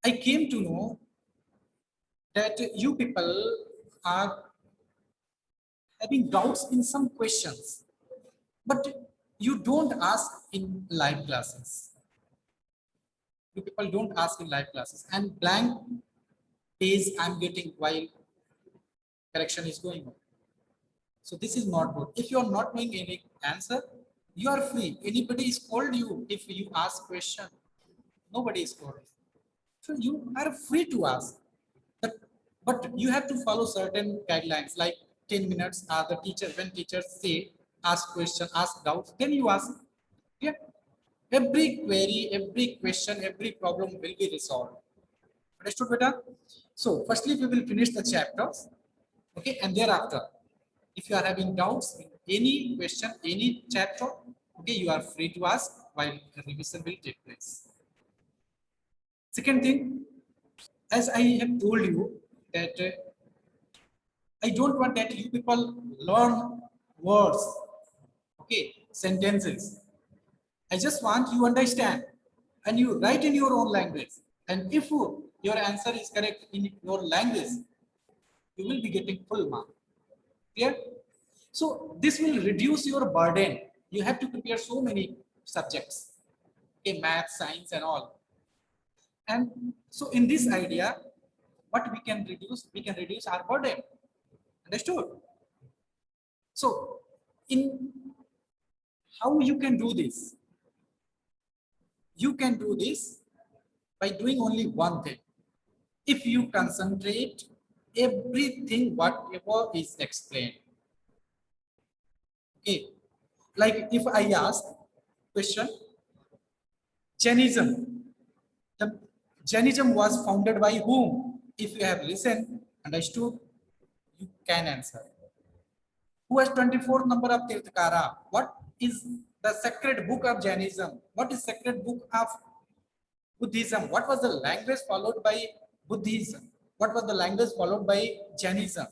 I came to know that you people are having doubts in some questions, but you don't ask in live classes. You people don't ask in live classes, and blank page I'm getting while correction is going on. So this is not good. If you are not knowing any answer, you are free. Anybody is called you if you ask question. Nobody is called. So you are free to ask. But you have to follow certain guidelines like 10 minutes. The teacher, when teachers say ask question, ask doubts, then you ask. Yeah. Every query, every question, every problem will be resolved. Understood, beta? So firstly, we will finish the chapters. Okay, and thereafter, if you are having doubts in any question, any chapter, okay, you are free to ask while the revision will take place. Second thing, as I have told you that I don't want that you people learn words, okay, sentences. I just want you understand and you write in your own language. And if your answer is correct in your language, you will be getting full mark. Clear? So this will reduce your burden. You have to prepare so many subjects, okay, math, science, and all. And so in this idea, what we can reduce our burden. Understood? So in how you can do this? You can do this by doing only one thing. If you concentrate everything whatever is explained. Okay, like if I ask question, Jainism. The Jainism was founded by whom? If you have listened, understood, you can answer. Who has 24th number of Tirthakara? What is the sacred book of Jainism? What is sacred book of Buddhism? What was the language followed by Buddhism? What was the language followed by Jainism?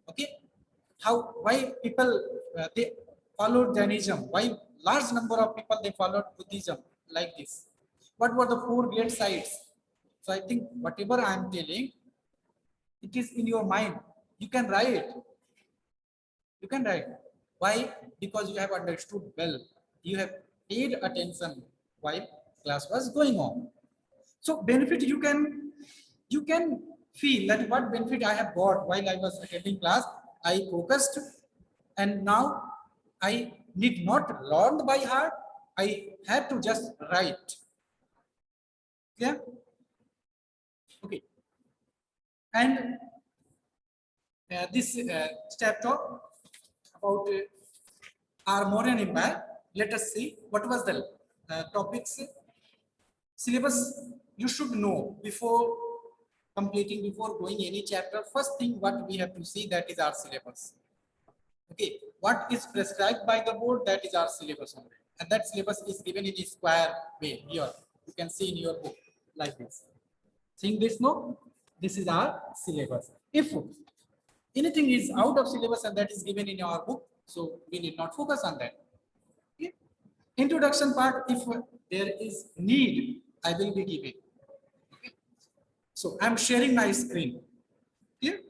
Okay, why people they followed Jainism? Why large number of people they followed Buddhism like this? What were the 4 great sites? So I think whatever I am telling, it is in your mind. You can write. You can write. Why? Because you have understood well. You have paid attention while class was going on. So benefit you can feel that what benefit I have got while I was attending class. I focused, and now I need not learn by heart. I have to just write. Yeah. Okay. And this chapter about Armorian Empire. Let us see what was the topics. Syllabus you should know before completing, before going any chapter. First thing what we have to see, that is our syllabus. Okay, what is prescribed by the board, that is our syllabus only. And that syllabus is given in a square way here. You can see in your book like this. Seeing this, no? This is our syllabus. If anything is out of syllabus and that is given in our book, so we need not focus on that. Okay? Introduction part, if there is need, I will be giving. Okay? So I'm sharing my screen. Clear?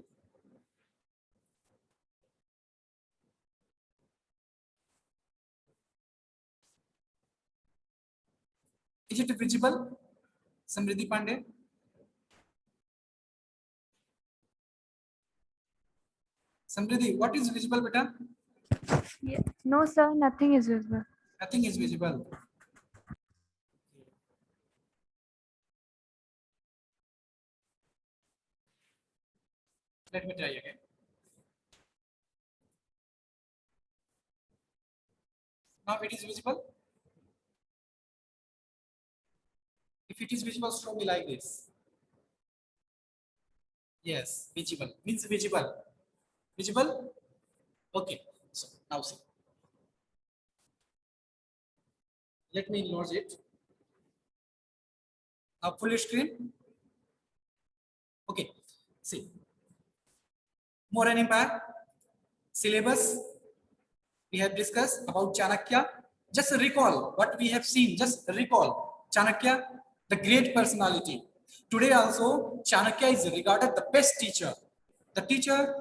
Is it visible? Samriddhi Pandey? Samriddhi, what is visible, beta? Yeah. No, sir, nothing is visible. Nothing is visible. Let me try again. Now it is visible. If it is visible, show me like this. Yes, visible means visible. Visible? Okay. So now see. Let me enlarge it. Now full screen. Okay. See. Mauryan Empire. Syllabus. We have discussed about Chanakya. Just recall what we have seen. Just recall. Chanakya, the great personality. Today also, Chanakya is regarded the best teacher. The teacher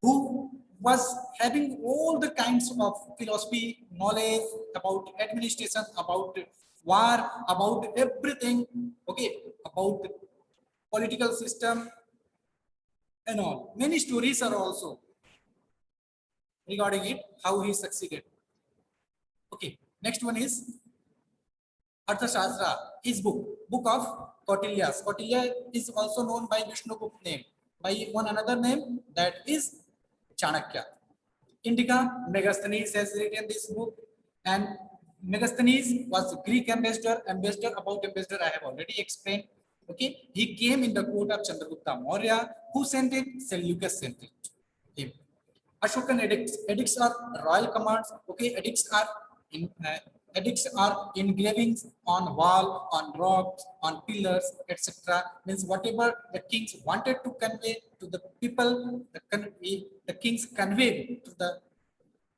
who was having all the kinds of philosophy, knowledge about administration, about war, about everything, okay, about the political system and all. Many stories are also regarding it, how he succeeded. Okay, next one is Arthashastra, his book of Kautilya. Kautilya is also known by Vishnugupta name, by one another name, that is Chanakya. Indica, Megasthenes has written this book, and Megasthenes was Greek ambassador. About ambassador I have already explained. Okay, he came in the court of Chandragupta Maurya. Who sent it? Seleucus sent it. Him. Ashokan edicts are royal commands. Okay, edicts are engravings on wall, on rocks, on pillars, etc. Means whatever the kings wanted to convey to the people, the kings convey to the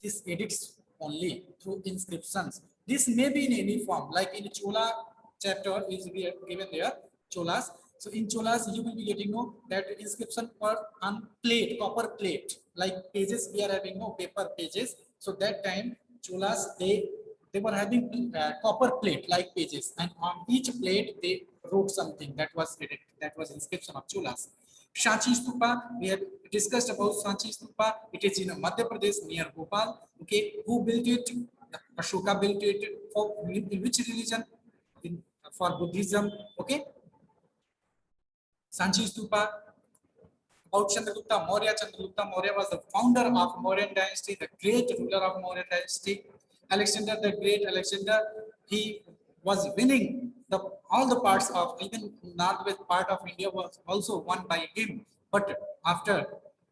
these edicts only through inscriptions. This may be in any form, like in Chola chapter is given there, Cholas. So in Cholas, you will be getting know that inscription were on plate, copper plate, like pages we are having no paper pages. So that time Cholas they were having copper plate like pages, and on each plate they wrote something that was written, that was inscription of Cholas. Sanchi Stupa, we have discussed about Sanchi Stupa. It is in Madhya Pradesh near Bhopal. Okay, who built it? Ashoka built it. For in which religion? For Buddhism. Okay, Sanchi Stupa. About Chandragupta Maurya. Chandragupta Maurya was the founder of Mauryan dynasty, the great ruler of Mauryan dynasty. Alexander the Great, he was winning all the parts of, even northwest part of India was also won by him. But after,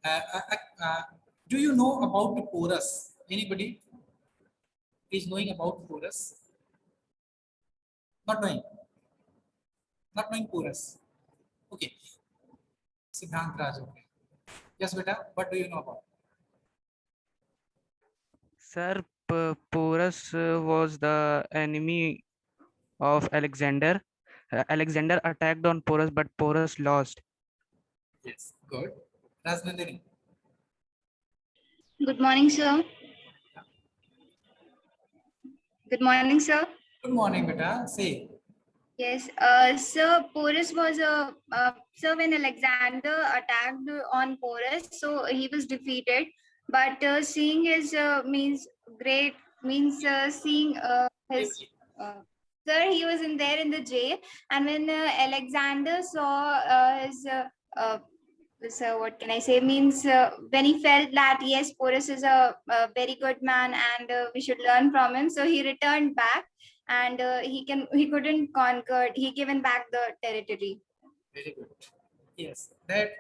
uh, uh, uh, do you know about the Porus? Anybody is knowing about Porus? Not knowing. Not knowing Porus. Okay. Siddhant Raj. Okay. Yes, beta. What do you know about? Sir, Porus was the enemy of Alexander. Alexander attacked on Porus, but Porus lost. Yes. Good. Rajnandini. Good morning, sir. Good morning, sir. Good morning, beta. Say. Yes, Sir Porus was a sir when Alexander attacked on Porus, so he was defeated. But seeing his means great means seeing his sir, he was in there in the jail, and when Alexander saw his so what can I say? Means when he felt that yes, Porus is a very good man and we should learn from him, so he returned back, and he couldn't conquer. He given back the territory. Very good. Yes, that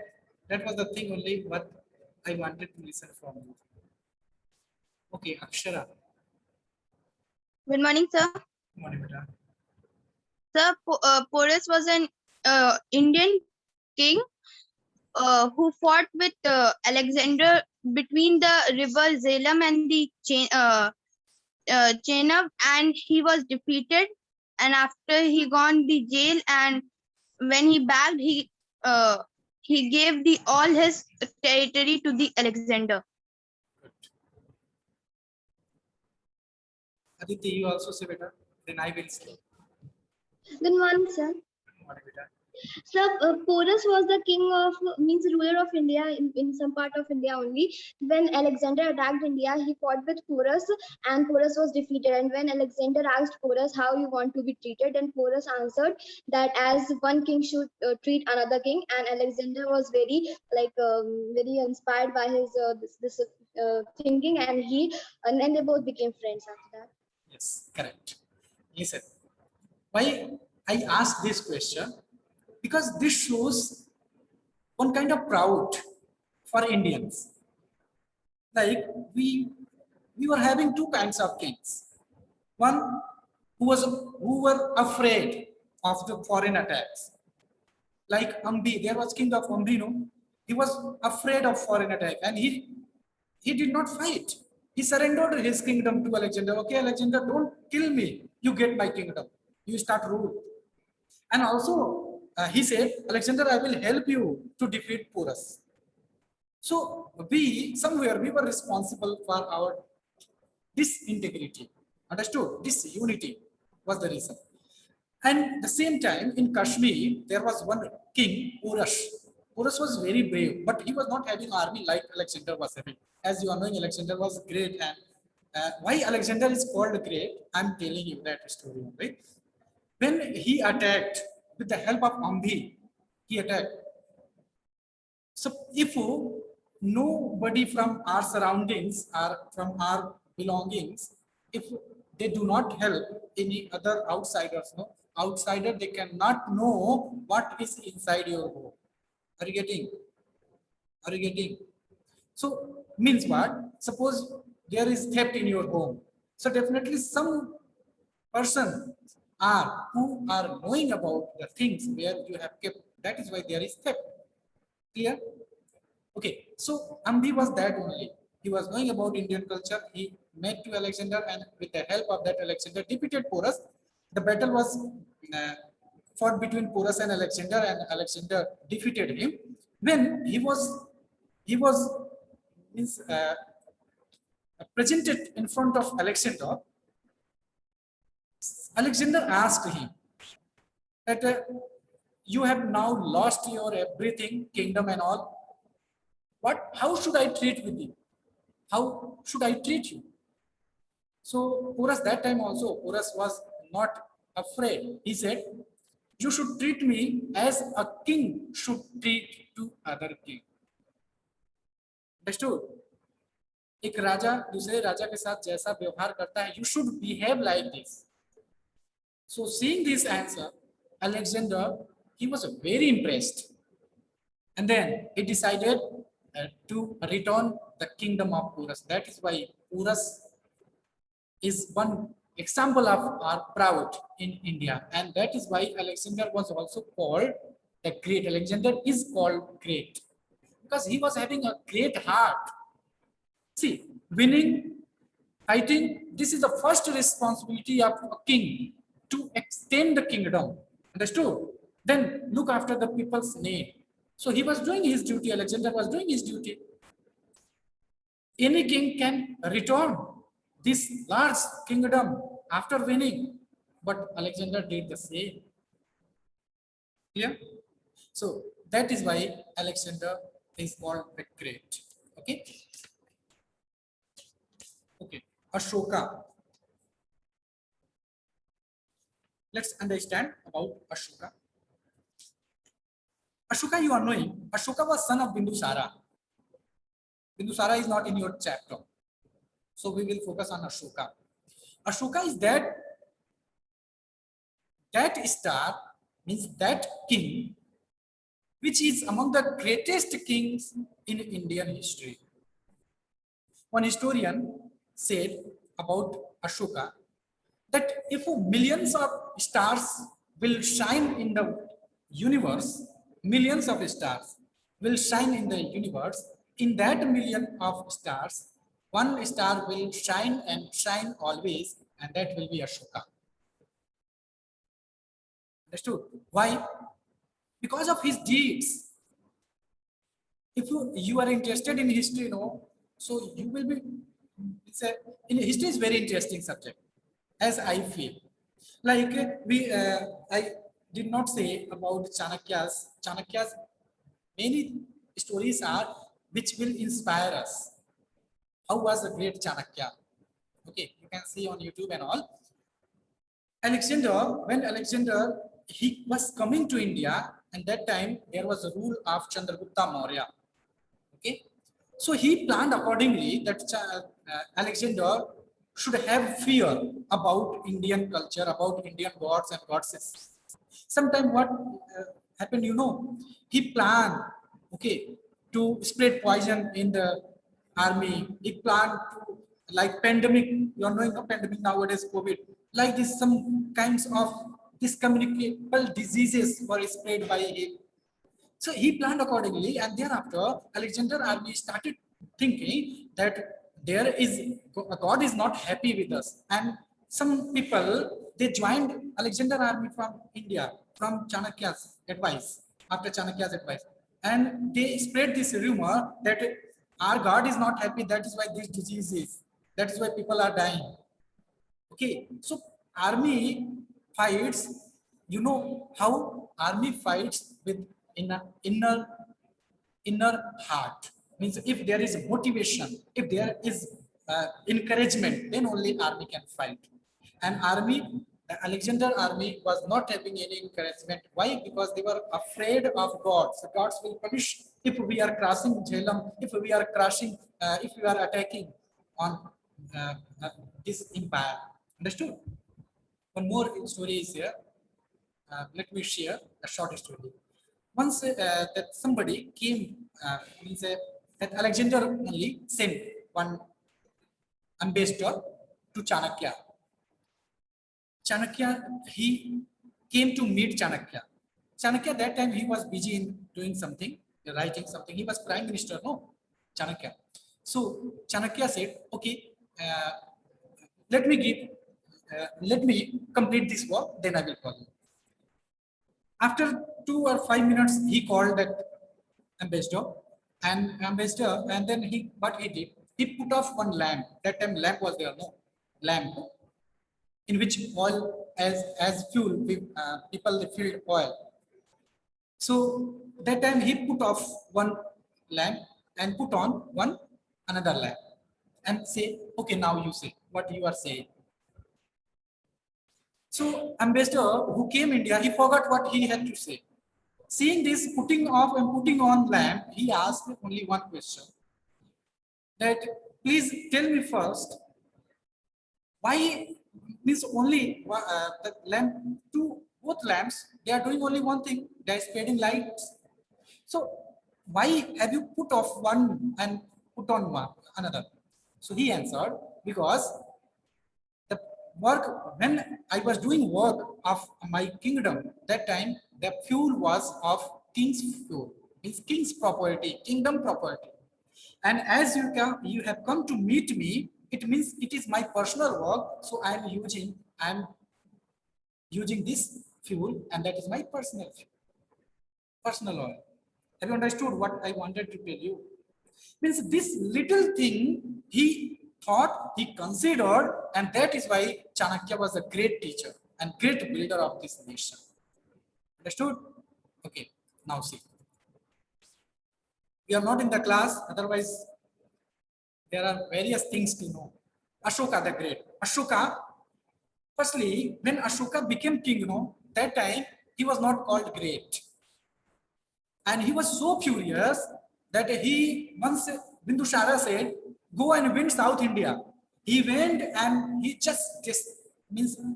was the thing only what I wanted to listen from you. Okay, Akshara. Good morning, sir. Good morning, beta. Sir, Porus was an Indian king who fought with Alexander between the river Zalem and the Chenab, and he was defeated. And after he gone the jail, and when he backed, he gave the all his territory to the Alexander. Good. Aditi, you also say beta. Then I will say. Good morning, sir. Good morning, beta. Sir, Porus was the king of, means ruler of India in some part of India only. When Alexander attacked India, he fought with Porus, and Porus was defeated. And when Alexander asked Porus how you want to be treated, and Porus answered that as one king should treat another king. And Alexander was very very inspired by his this thinking, and then they both became friends after that. Yes, correct. Listen, why I asked this question? Because this shows one kind of proud for Indians. Like we were having two kinds of kings. One who were afraid of the foreign attacks. Like Ambi, there was king of Ambi, no? He was afraid of foreign attack, and he did not fight. He surrendered his kingdom to Alexander. Okay, Alexander, don't kill me. You get my kingdom. You start rule. And also, he said, Alexander, I will help you to defeat Porus. So we were responsible for our disintegrity. Understood? Disunity was the reason. And the same time in Kashmir, there was one king, Porus. Porus was very brave, but he was not having army like Alexander was having. As you are knowing, Alexander was great. And why Alexander is called great, I'm telling you that story only. When he attacked with the help of Ambhi, he attacked. So if nobody from our surroundings or from our belongings, if they do not help any other outsiders, no outsider, they cannot know what is inside your home. Are you getting? Are you getting? So means what? Suppose there is theft in your home. So definitely some person who are knowing about the things where you have kept. That is why there is theft. Clear? Okay, so Ambhi was that only. He was knowing about Indian culture. He met to Alexander, and with the help of that, Alexander defeated Porus. The battle was fought between Porus and Alexander defeated him. When he was presented in front of Alexander, Alexander asked him that you have now lost your everything, kingdom and all. How should I treat with you? How should I treat you? So Porus that time also, Porus was not afraid. He said, you should treat me as a king should treat to other king. Understood? एक राजा दूसरे राजा के साथ जैसा व्यवहार करता है, you should behave like this. So seeing this answer, Alexander, he was very impressed. And then he decided to return the kingdom of Porus. That is why Porus is one example of our proud in India. And that is why Alexander was also called the great. Alexander is called great because he was having a great heart. See, winning, fighting, this is the first responsibility of a king, to extend the kingdom. Understood? Then look after the people's need. So he was doing his duty. Alexander was doing his duty. Any king can return this large kingdom after winning, but Alexander did the same. Yeah. So that is why Alexander is called the Great. Okay. Okay. Ashoka. Let's understand about Ashoka. Ashoka, you are knowing, Ashoka was son of Bindusara. Bindusara is not in your chapter. So we will focus on Ashoka. Ashoka is that star, means that king, which is among the greatest kings in Indian history. One historian said about Ashoka that if millions of stars will shine in the universe, millions of stars will shine in the universe, in that million of stars, one star will shine and shine always, and that will be Ashoka. Understood? Why? Because of his deeds. If you are interested in history, so you will be. History is very interesting subject, as I feel. Like I did not say about Chanakya's. Chanakya's many stories are which will inspire us. How was the great Chanakya? Okay, you can see on YouTube and all. When Alexander he was coming to India, and that time there was a rule of Chandragupta Maurya. Okay, so he planned accordingly that Alexander should have fear about Indian culture, about Indian gods and goddesses. Sometime what happened, he planned, to spread poison in the army. He planned to, like pandemic, you are knowing, pandemic nowadays, COVID, like this, some kinds of these communicable diseases were spread by him. So he planned accordingly, and thereafter Alexander army started thinking that God is not happy with us, and some people they joined Alexander army from India. from Chanakya's advice, after Chanakya's advice. And they spread this rumor that our God is not happy, that is why this disease is, that is why people are dying. Okay, so army fights, you know how army fights with inner heart. Means if there is motivation, if there is encouragement, then only army can fight. And army, the Alexander army was not having any encouragement. Why? Because they were afraid of gods. The gods will punish if we are crossing Jhelum, if we are crashing, if we are attacking on this empire. Understood? One more story is here. Let me share a short story. Once that somebody came, means that Alexander only sent one ambassador to Chanakya. Chanakya, he came to meet Chanakya. Chanakya, that time he was busy in doing something, writing something. He was prime minister, no? Chanakya. So Chanakya said, okay, let me complete this work, then I will call you. After 2 or 5 minutes, he called that ambassador, and then what he did, he put off one lamp. That time lamp was there, no? Lamp, in which oil as fuel, people filled oil. So that time he put off one lamp and put on another lamp and say, okay, now you say what you are saying. So ambassador who came India, he forgot what he had to say. Seeing this putting off and putting on lamp, he asked only one question, that please tell me first, why means only the lamp, both lamps, they are doing only one thing, they are spreading lights. So why have you put off one and put on another? So he answered, because the work, when I was doing work of my kingdom, that time the fuel was of king's fuel, means king's property, kingdom property. And as you have come to meet me, it means it is my personal work, so I am using this fuel, and that is my personal oil. Have you understood what I wanted to tell you? Means this little thing he thought, he considered, and that is why Chanakya was a great teacher and great builder of this nation. Understood? Okay, now see. We are not in the class, otherwise there are various things to know. Ashoka the Great. Ashoka, firstly, when Ashoka became king, that time he was not called great. And he was so furious that once Bindusara said, go and win South India. He went and he just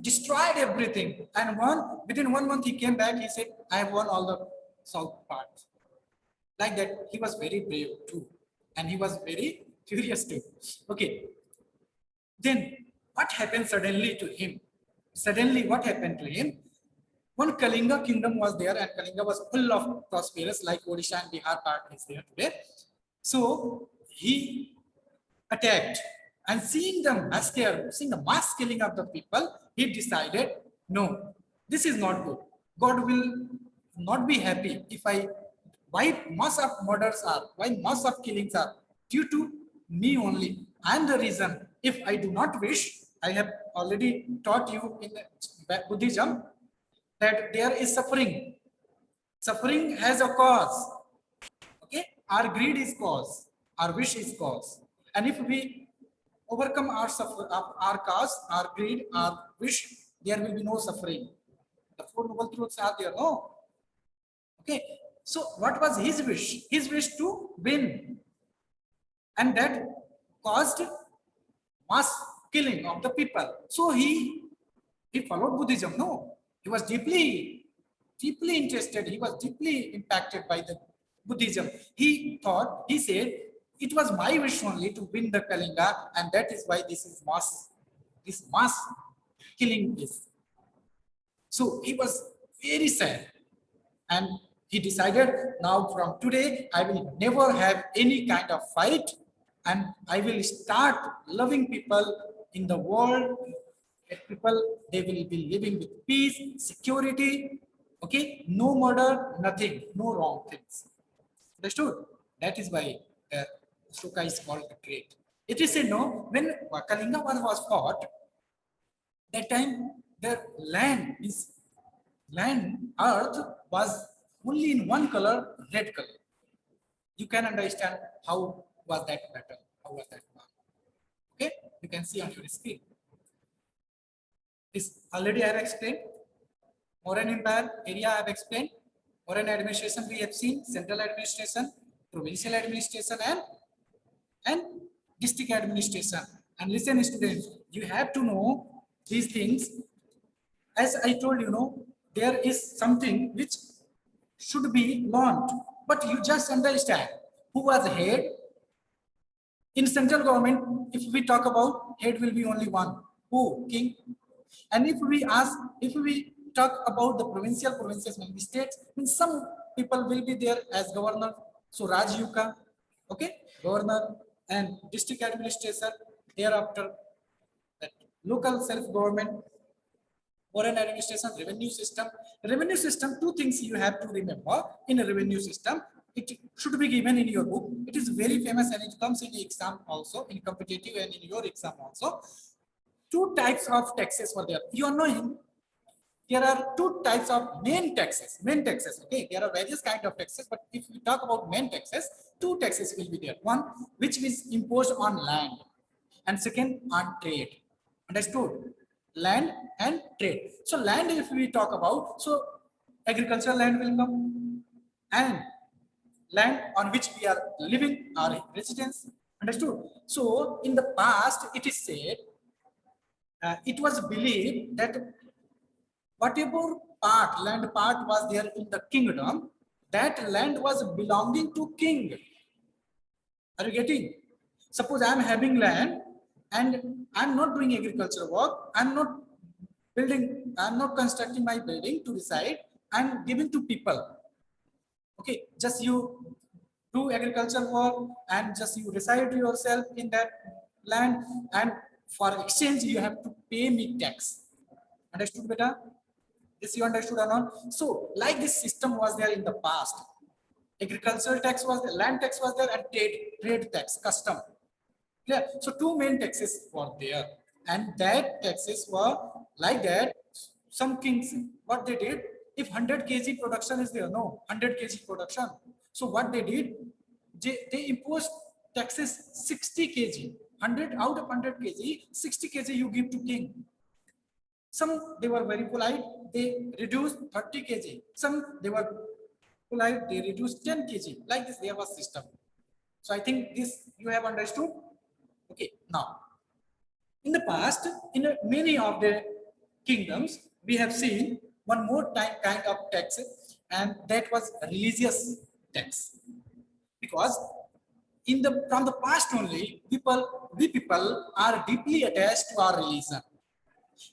destroyed everything. And within 1 month he came back, he said, I have won all the south parts. Like that, he was very brave too. And he was very furious too. Okay. Then what happened suddenly to him? Suddenly what happened to him? One Kalinga kingdom was there, and Kalinga was full of prosperous, like Odisha and Bihar part is there today. So he attacked, and seeing the mass killing of the people, he decided, no, this is not good. God will not be happy if why mass of murders are, why mass of killings are due to me only. I am the reason. If I do not wish, I have already taught you in Buddhism that there is suffering. Suffering has a cause. Okay, our greed is cause, our wish is cause, and if we overcome our cause, our greed, our wish, there will be no suffering. The Four Noble Truths are there, no? Okay, so what was his wish? His wish to win, and that caused mass killing of the people. So he followed Buddhism, no? He was deeply interested. He was deeply impacted by the Buddhism. He said, it was my wish only to win the Kalinga, and that is why this mass killing is. So he was very sad, and he decided, now from today, I will never have any kind of fight, and I will start loving people in the world. People, they will be living with peace, security, Okay, no murder, nothing, no wrong things. Understood? That is why Ashoka is called great. It is said no, when Kalinga war was fought, that time the earth was only in one color, red color. You can understand how was that battle, how was that war. Okay, you can see on your screen. This already I have explained. Mauryan Empire area I have explained. Mauryan administration we have seen, central administration, provincial administration, and district administration. And listen, students, you have to know these things. As I told you, know, there is something which should be learned, but you just understand who was head. In central government, if we talk about head will be only one, who? King. And if we talk about the provinces, maybe states, means some people will be there as governor. So Raj Yuka, okay, governor and district administration. Thereafter, that local self-government, foreign administration, revenue system. Revenue system, two things you have to remember in a revenue system. It should be given in your book. It is very famous and it comes in the exam also, in competitive and in your exam also. Two types of taxes were there. You are knowing there are two types of main taxes. Okay, there are various kind of taxes, but if we talk about main taxes, two taxes will be there. One which is imposed on land, and second on trade. Understood? Land and trade. So land, if we talk about, so agricultural land will come, and land on which we are living, our residence. Understood? So in the past, it is said, it was believed that whatever land part was there in the kingdom, that land was belonging to king. Are you getting? Suppose I am having land and I'm not doing agricultural work, I'm not building, I'm not constructing my building to reside, I'm giving to people. Okay, just you do agricultural work and just you reside yourself in that land, and for exchange you have to pay me tax. Understood, beta? This you understood or not? So like this system was there in the past. Agricultural tax was there, land tax was there, and trade tax, custom. Yeah. So two main taxes were there, and that taxes were like that. Some kings, what they did, if 100 kg production is there, no, 100 kg production. So what they did, they imposed taxes 60 kg. 100 out of 100 kg, 60 kg you give to king. Some they were very polite, they reduced 30 kg. Some they were polite, they reduced 10 kg. Like this, there was system. So I think this you have understood. Okay, now in the past, in many of the kingdoms, we have seen one more kind of tax, and that was religious tax. Because from the past only, we people are deeply attached to our religion.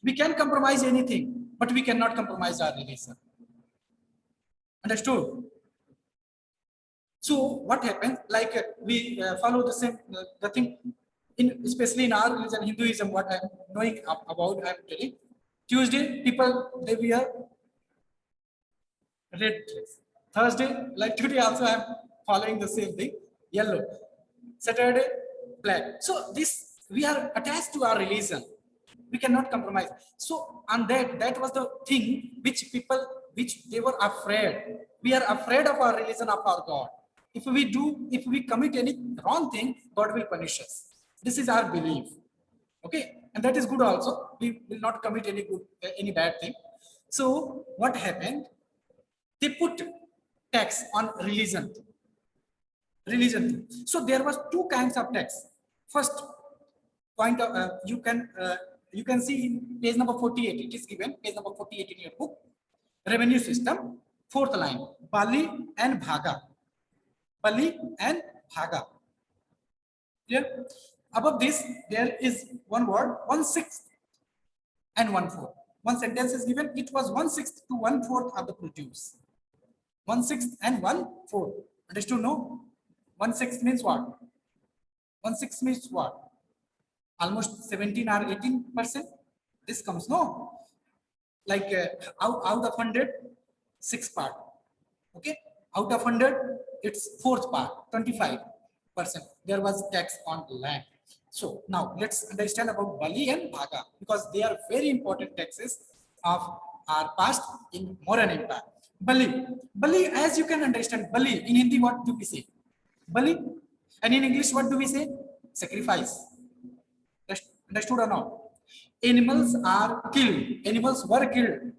We can compromise anything, but we cannot compromise our religion. Understood? So what happens? Like we follow the same the thing. Especially in our religion, Hinduism, what I'm knowing about, I'm telling. Tuesday, people, they wear red dress. Thursday, like today also, I'm following the same thing, yellow. Saturday, black. So this, we are attached to our religion. We cannot compromise. So on that was the thing which they were afraid. We are afraid of our religion, of our God. If we commit any wrong thing, God will punish us. This is our belief. Okay, and that is good also. We will not commit any bad thing. So what happened? They put tax on religion. So there was two kinds of tax. First point of, you can see in page number 48. It is given page number 48 in your book. Revenue system. Fourth line, Bali and Bhaga. Bali and Bhaga. Yeah. Above this, there is one word, 1/6 and 1/4. One sentence is given, it was 1/6 to 1/4 of the produce. 1/6 and 1/4. Understood? No? 1/6 means what? 1/6 means what? Almost 17 or 18%. This comes, no? Like out of 100, 6 part. Okay, out of 100, it's fourth part, 25%. There was tax on land. So now let's understand about Bali and Bhaga, because they are very important taxes of our past in Mauryan Empire. Bali, as you can understand, Bali in Hindi, what do we say? Bali, and in English, what do we say? Sacrifice. Understood or not? Animals are killed. Animals were killed,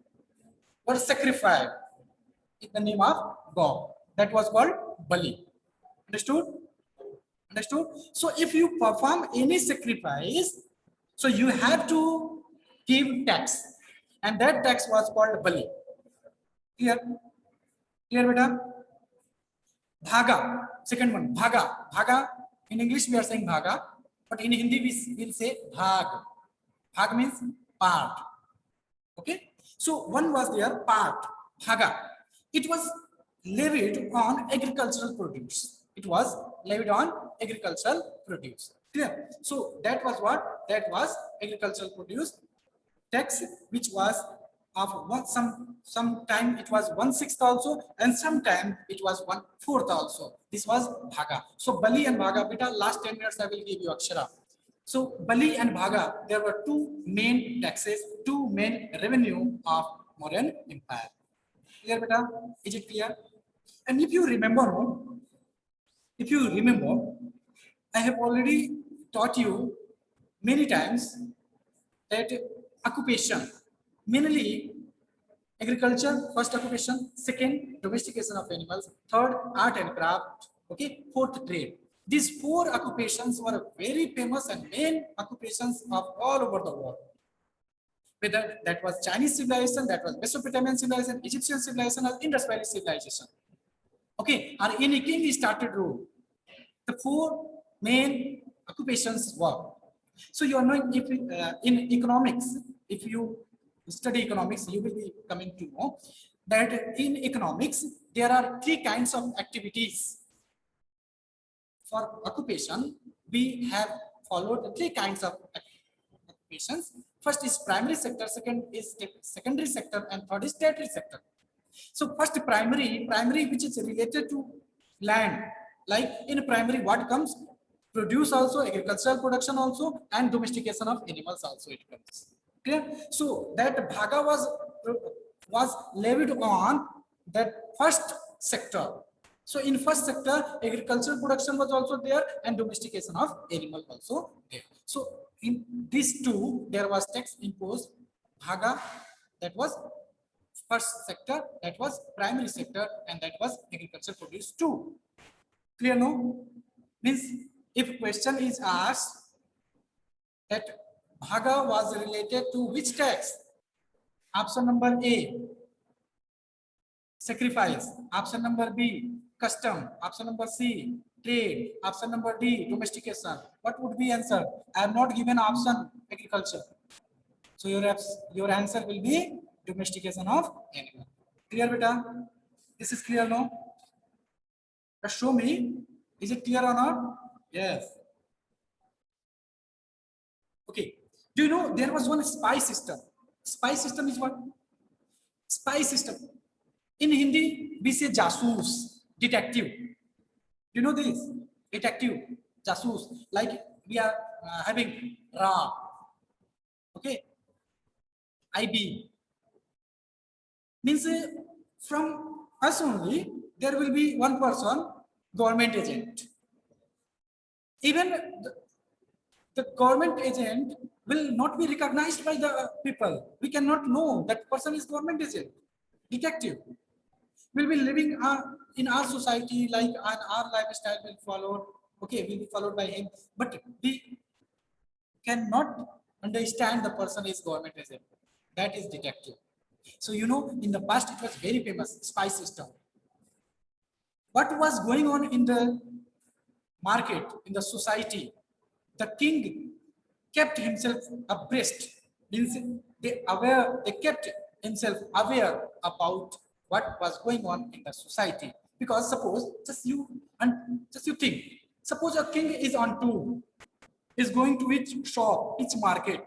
were sacrificed in the name of God. That was called Bali. Understood? Understood? So if you perform any sacrifice, so you have to give tax, and that tax was called Bali. Clear? Clear, beta? Bhaga. Second one, Bhaga. Bhaga. In English we are saying Bhaga, but in Hindi we will say Bhag. Bhag means part. Okay. So one was their part, Bhaga. It was levied on agricultural produce. It was levied on agricultural produce. Clear? So that was what? That was agricultural produce tax, which was of some time it was 1/6 also, and sometime it was 1/4 also. This was Bhaga. So Bali and Bhaga, beta, last 10 minutes I will give you Akshara. So Bali and Bhaga, there were two main taxes, two main revenue of Mauryan Empire. Clear, beta? Is it clear? And if you remember, I have already taught you many times that occupation, mainly agriculture, first occupation, second domestication of animals, third art and craft, okay, fourth trade. These four occupations were very famous and main occupations of all over the world. Whether that was Chinese civilization, that was Mesopotamian civilization, Egyptian civilization, or Indus Valley civilization. Okay, or any king started rule. The four main occupations were. So you are knowing, if in economics, if you study economics, you will be coming to know that in economics there are three kinds of activities. For occupation, we have followed three kinds of occupations. First is primary sector, second is secondary sector, and third is tertiary sector. So first primary, which is related to land. Like in primary, what comes? Produce also, agricultural production also, and domestication of animals also it comes. Clear? So that Bhaga was levied on that first sector. So in first sector, agricultural production was also there, and domestication of animal also there. So in these two, there was tax imposed. Bhaga, that was first sector, that was primary sector, and that was agricultural produce too. Clear? No? Means if question is asked that Bhaga was related to which tax? Option number A, sacrifice. Option number B, custom. Option number C, trade. Option number D, domestication. What would be answer? I have not given option agriculture. So your answer will be domestication of animal. Clear, beta? This is clear, no? Just show me. Is it clear or not? Yes. Okay. Do you know there was one spy system? Spy system is what? Spy system. In Hindi, we say jasoos, detective. Do you know this? Detective, jasoos. Like we are having RA. Okay. IB. Means from us only, there will be one person, government agent. Even the government agent will not be recognized by the people. We cannot know that person is government agent. Detective will be living in our society, like our lifestyle will follow. Okay, will be followed by him, but we cannot understand the person is government agent. That is detective. So you know, in the past it was very famous, spy system. What was going on in the market, in the society? The king kept himself abreast, means they kept himself aware about what was going on in the society. Because suppose just you think, suppose a king is on tour, is going to each shop, each market,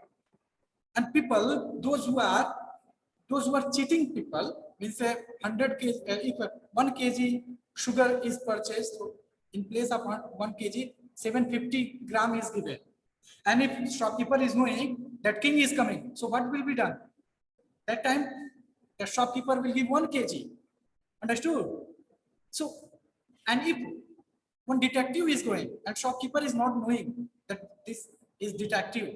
and people, those who are cheating people, Means 100 kg, if 1 kg sugar is purchased, in place of 1 kg, 750 gram is given. And if shopkeeper is knowing that king is coming, so what will be done? That time, the shopkeeper will give 1 kg. Understood? So, and if one detective is going and shopkeeper is not knowing that this is detective,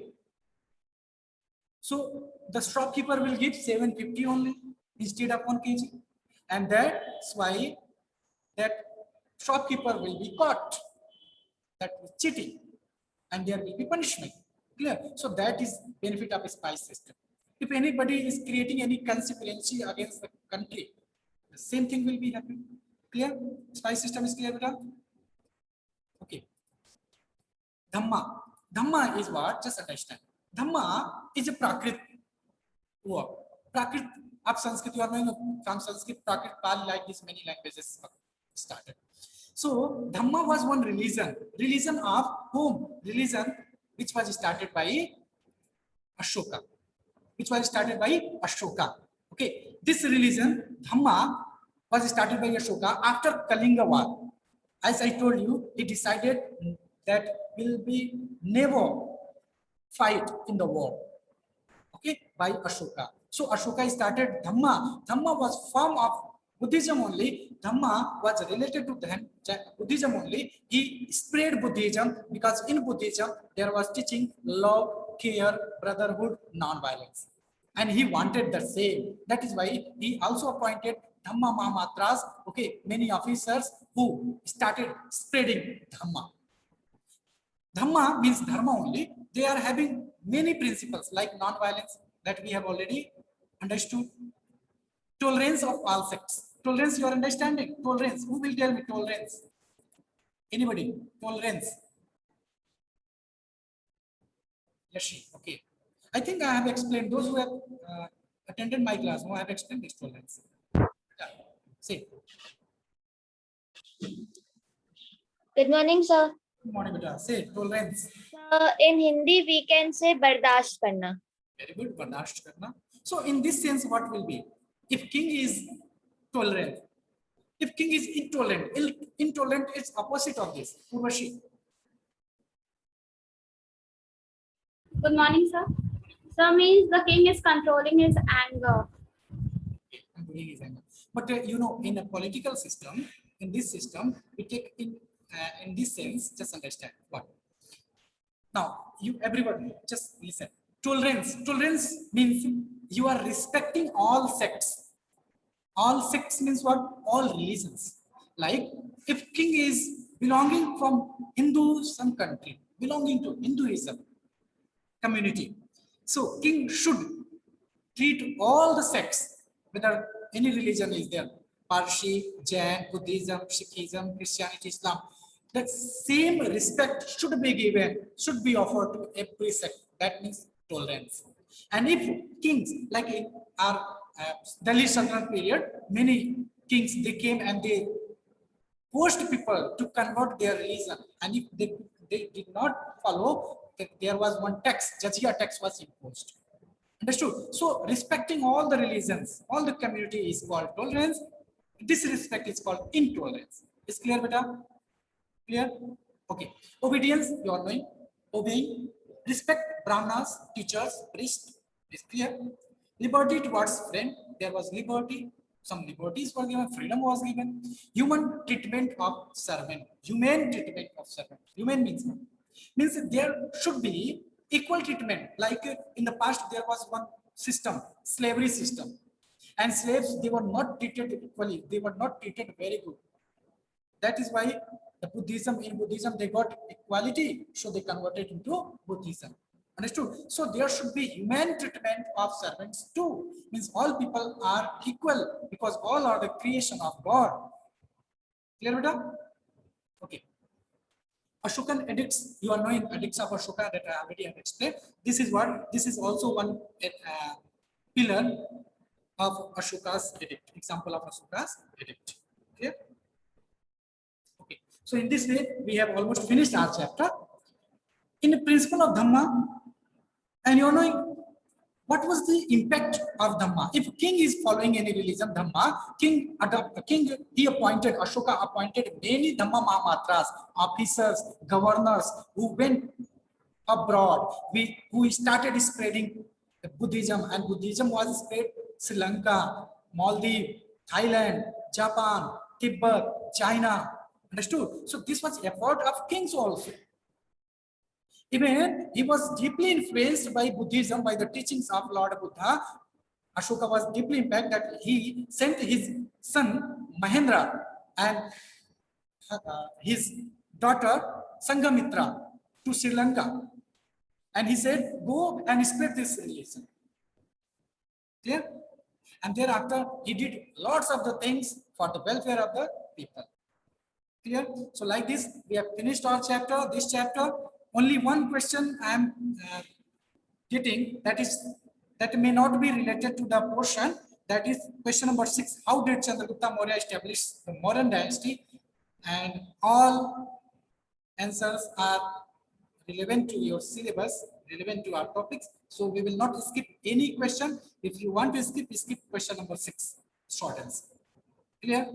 so the shopkeeper will give 750 only instead of 1 kg. And that's why that shopkeeper will be caught. That is cheating. And there will be punishment. Clear? So that is benefit of a spice system. If anybody is creating any conspiracy against the country, the same thing will be happening. Clear? Spice system is clear, beta? Okay. Dhamma. Dhamma is what? Just understand. Dhamma is a Prakrit word. Prakrit, up Sanskrit, you are knowing from Sanskrit, Prakrit, Pali, like this, many languages started. So, Dhamma was one religion. Religion of whom? Religion which was started by Ashoka. Which was started by Ashoka. Okay. This religion, Dhamma, was started by Ashoka after Kalinga War. As I told you, he decided that will be never fight in the war. Okay, by Ashoka. So Ashoka started Dhamma. Dhamma was form of Buddhism only. Dhamma was related to Buddhism only. He spread Buddhism because in Buddhism there was teaching love, care, brotherhood, non-violence. And he wanted the same. That is why he also appointed Dhamma Mahamatras, okay, many officers who started spreading Dhamma. Dhamma means dharma only. They are having many principles like non-violence that we have already understood. Tolerance of all sects. Tolerance, you are understanding? Tolerance. Who will tell me tolerance? Anybody? Tolerance. Yashi. Okay. I think I have explained. Those who have attended my class, I have explained this tolerance. Yeah. Say. Good morning, sir. Good morning, beta. Say tolerance. In Hindi, we can say bardasht karna. Very good. Bardasht karna. So in this sense, what will be? If king is tolerant, if king is intolerant, intolerant is opposite of this. Urvashi. Good morning, sir. Sir means the king is controlling his anger. But you know, in a political system, in this system, we take in this sense, just understand what. Now, you everyone, just listen. Tolerance. Tolerance means you are respecting all sects. All sects means what? All religions. Like if king is belonging from Hindu some country, belonging to Hinduism community, so king should treat all the sects, whether any religion is there, Parsi, Jain, Buddhism, Sikhism, Christianity, Islam, the same respect should be given, should be offered to every sect. That means tolerance. And if kings, like in our Delhi Sultanate period, many kings, they came and they forced people to convert their religion. And if they did not follow, there was one tax, jizya tax was imposed. Understood? So respecting all the religions, all the community is called tolerance. Disrespect is called intolerance. Is clear, beta? Clear? Okay. Obedience, you are knowing. Obeying. Respect brahmanas, teachers, priests. Is clear? Liberty towards friend. There was liberty. Some liberties were given. Freedom was given. Human treatment of servant. Humane treatment of servant. Humane means there should be equal treatment. Like in the past, there was one system, slavery system. And slaves, they were not treated equally. They were not treated very good. That is why the Buddhism, in Buddhism, they got equality. So they converted into Buddhism. Understood? So there should be humane treatment of servants too. Means all people are equal because all are the creation of God. Clear, beta? Okay. Ashokan edicts, you are knowing edicts of Ashoka that I already have explained. This is what, this is also one pillar of Ashoka's edict, example of Ashoka's edict. Okay. Okay. So in this way, we have almost finished our chapter. In the principle of Dhamma, and you are knowing what was the impact of Dhamma? If king is following any religion, Dhamma, king he appointed, Ashoka appointed many Dhamma Mahamatras, officers, governors who went abroad, who started spreading the Buddhism, and Buddhism was spread Sri Lanka, Maldives, Thailand, Japan, Tibet, China. Understood? So this was effort of kings also. Even he was deeply influenced by Buddhism, by the teachings of Lord Buddha. Ashoka was deeply impacted that he sent his son Mahendra and his daughter Sangamitra to Sri Lanka. And he said, go and spread this religion. Clear? And thereafter, he did lots of the things for the welfare of the people. Clear? So like this, we have finished our chapter, this chapter. Only one question I am getting, that may not be related to the portion. That is question number 6. How did Chandragupta Maurya establish the Mauryan dynasty? And all answers are relevant to your syllabus, relevant to our topics. So we will not skip any question. If you want to skip question number 6. Short answer. Clear?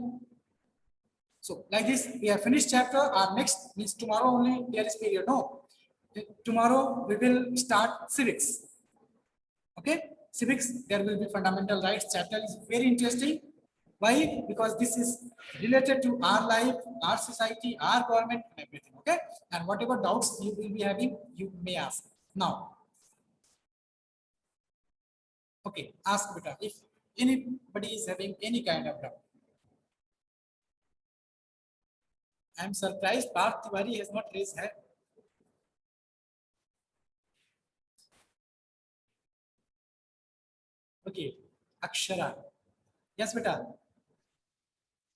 So like this, we have finished chapter. Our next means tomorrow only there is period. No. Tomorrow we will start civics. Okay, civics, there will be fundamental rights. Chapter is very interesting. Why? Because this is related to our life, our society, our government, and everything. Okay, and whatever doubts you will be having, you may ask now. Okay, ask beta if anybody is having any kind of doubt. I am surprised Parth Tiwari has not raised hand. Okay, Akshara. Yes, beta.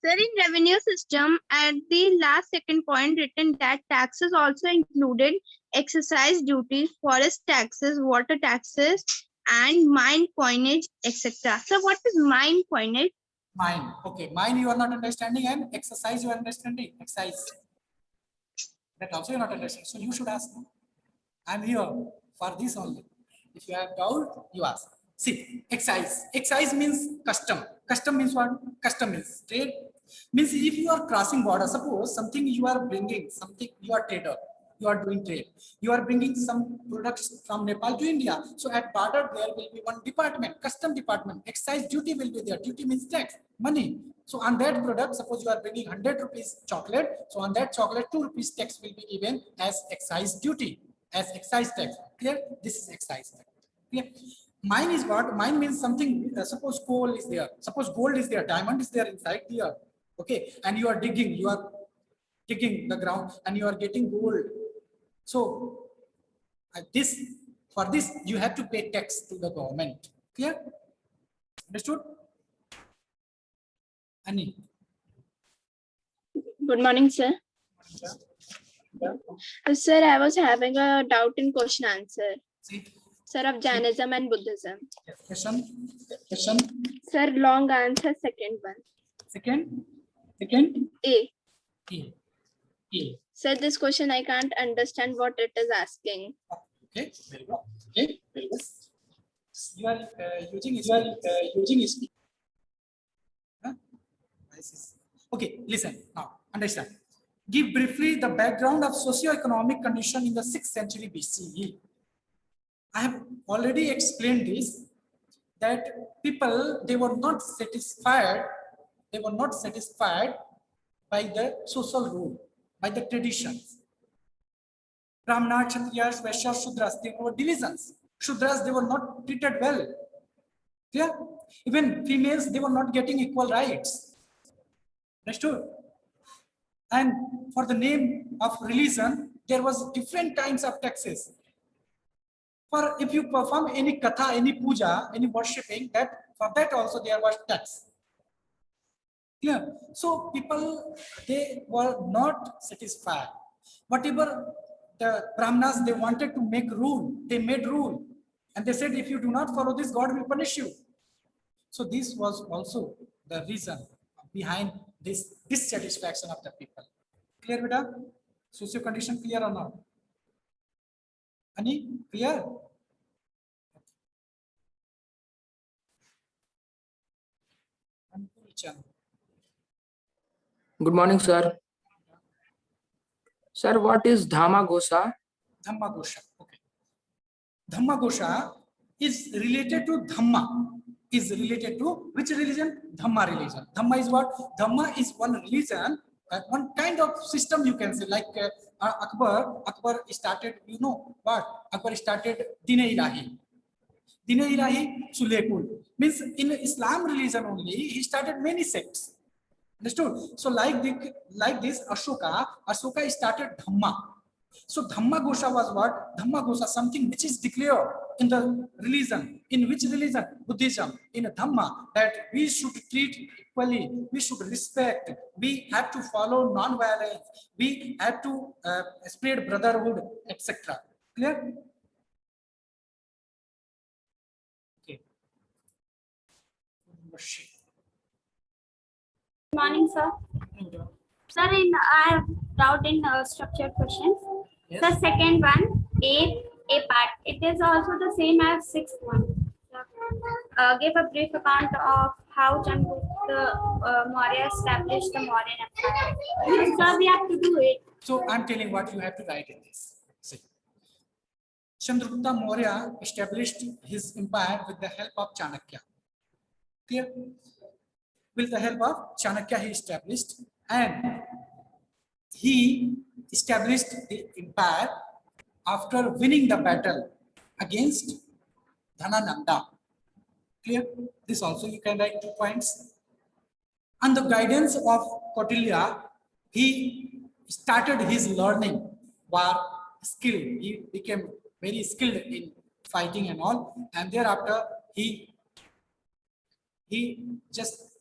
Sir, in revenue system, at the last second point written that taxes also included excise duties, forest taxes, water taxes, and mine coinage, etc. So what is mine coinage? Mine. Okay, mine you are not understanding, and exercise you are understanding. Exercise. That also you are not understanding. So you should ask. I am here for this only. If you have doubt, you ask. See, excise. Excise means custom. Custom means what? Custom means trade. Means if you are crossing border, suppose something you are bringing, something you are trader, you are doing trade. You are bringing some products from Nepal to India. So at border there will be one department, custom department. Excise duty will be there. Duty means tax, money. So on that product, suppose you are bringing 100 rupees chocolate. So on that chocolate, 2 rupees tax will be given as excise duty, as excise tax. Clear? This is excise tax. Clear? Mine is what? Mine means something, suppose coal is there, suppose gold is there, diamond is there inside here. Okay, and you are digging the ground and you are getting gold. So for this you have to pay tax to the government. Clear? Understood? Ani? Good morning, sir. Sir, I was having a doubt in question answer. See? Sir, of Jainism and Buddhism. Question? Sir, long answer, second one. Second? A. A. Sir, this question I can't understand what it is asking. Okay, very good. Okay, very good. You are using speak. Huh? Okay, listen now. Understand. Give briefly the background of socio-economic condition in the 6th century BCE. I have already explained this, that people, they were not satisfied by the social rule, by the traditions. Brahmana, Kshatriyas, Vaishyas, Shudras, they were divisions. Shudras, they were not treated well. Yeah? Even females, they were not getting equal rights. Understood? And for the name of religion, there was different kinds of taxes. For if you perform any katha, any puja, any worshipping, that for that also there was tax. Yeah. So people, they were not satisfied. Whatever the Brahmanas, they wanted to make rule, they made rule. And they said, if you do not follow this, God will punish you. So this was also the reason behind this dissatisfaction of the people. Clear, beta? Socio condition clear or not? Ani, clear? Chand. Good morning, sir. Sir, what is Dhamagosha? Dhammagosha. Okay. Dhammagosha is related to Dhamma. Is related to which religion? Dhamma religion. Dhamma is what? Dhamma is one religion, one kind of system you can say. Like Akbar started. You know what? Akbar started Dine Ilahi. Dine Ilahi Sulekul means in Islam religion only he started many sects. Understood? So like this Ashoka started Dhamma. So Dhammagosha was what? Dhammagosha, something which is declared in the religion. In which religion? Buddhism. In Dhamma, that we should treat equally, we should respect, we have to follow non-violence, we have to spread brotherhood, etc. Clear? Okay. Good morning, sir. Sir, I have doubt in structured questions. Yes. The second one, A part, it is also the same as sixth one. Give a brief account of how Chandragupta Maurya established the Mauryan Empire. So we have to do it. So I'm telling what you have to write in this. See. Chandragupta Maurya established his empire with the help of Chanakya. Clear? With the help of Chanakya he established, and he established the empire after winning the battle against Dhanananda. Clear? This also you can write 2 points. On the guidance of Kautilya, he started his learning war skill. He became very skilled in fighting and all, and thereafter he just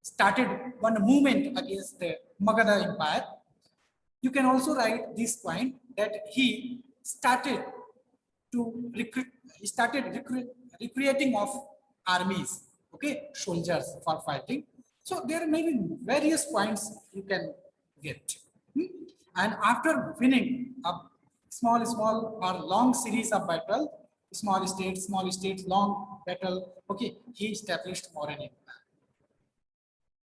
started one movement against the Magadha Empire. You can also write this point that he started to recruiting of armies, okay, soldiers for fighting. So there may be various points you can get. And after winning a small or long series of battle, small states, long battle, okay, he established Mauryan Empire.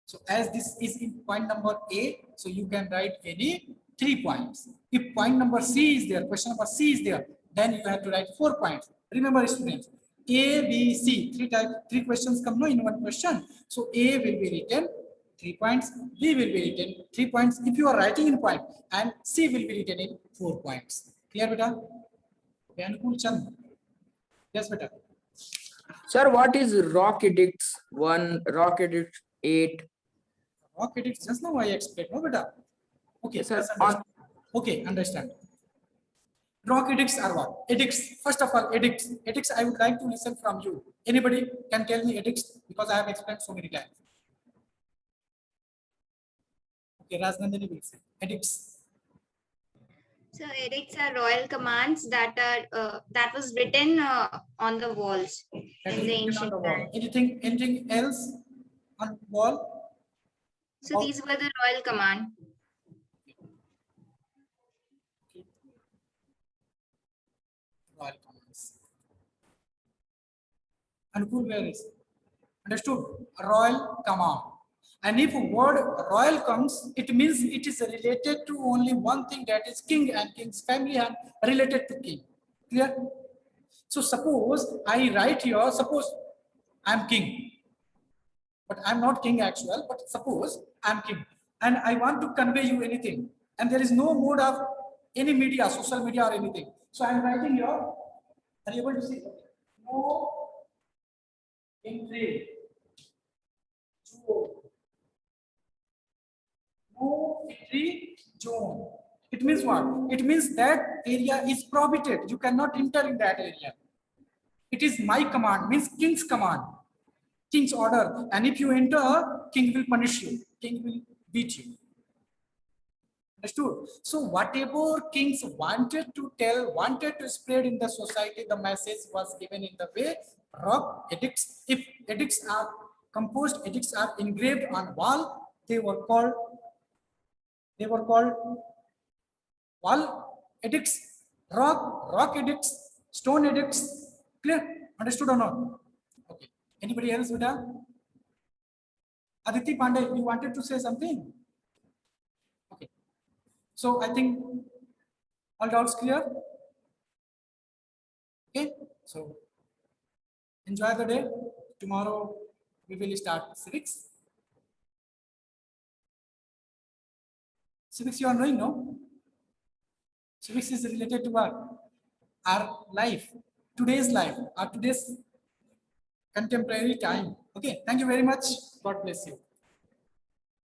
So as this is in point number A, so you can write any 3 points. If point number C is there, question number C is there, then you have to write 4 points. Remember, students, A, B, C, 3 questions come no in one question. So A will be written 3 points, B will be written 3 points if you are writing in point, and C will be written in 4 points. Clear, beta? Yes, beta. Sir, what is rock edicts 1, rock edict 8? Rock edicts, just now I explained, no, beta? Okay, Yes, sir. let's understand. Okay, understand. Rock edicts are what? Edicts. First of all, edicts. Edicts, I would like to listen from you. Anybody can tell me edicts, because I have explained so many times. Okay, Rajnandini will say. Edicts. So edicts are royal commands that are that was written on the walls That in is the written on ancient the wall. times. Anything else on wall? So these were the royal command. Royal commands. Anukul, where is it? Understood? Royal command. And if word royal comes, it means it is related to only one thing, that is king and king's family, and related to king. Clear? So suppose I write here, suppose I'm king, but I'm not king actual, but suppose I'm king and I want to convey you anything, and there is no mode of any media, social media or anything. So I'm writing here, are you able to see? No entry. No entry zone. It means what? It means that area is prohibited. You cannot enter in that area. It is my command, means king's command, king's order. And if you enter, king will punish you. King will beat you. Understood? So whatever kings wanted to tell, wanted to spread in the society, the message was given in the way rock edicts. If edicts are composed, edicts are engraved on wall, they were called wall edicts, rock edicts, stone edicts. Clear? Understood or not? Okay. Anybody else, Vita? Aditi Pandey, you wanted to say something? Okay. So I think all doubts clear. Okay. So enjoy the day. Tomorrow we will start civics. Civics you are knowing, no? Civics is related to what? Our life, today's life, our today's contemporary time. Okay, thank you very much. God bless you.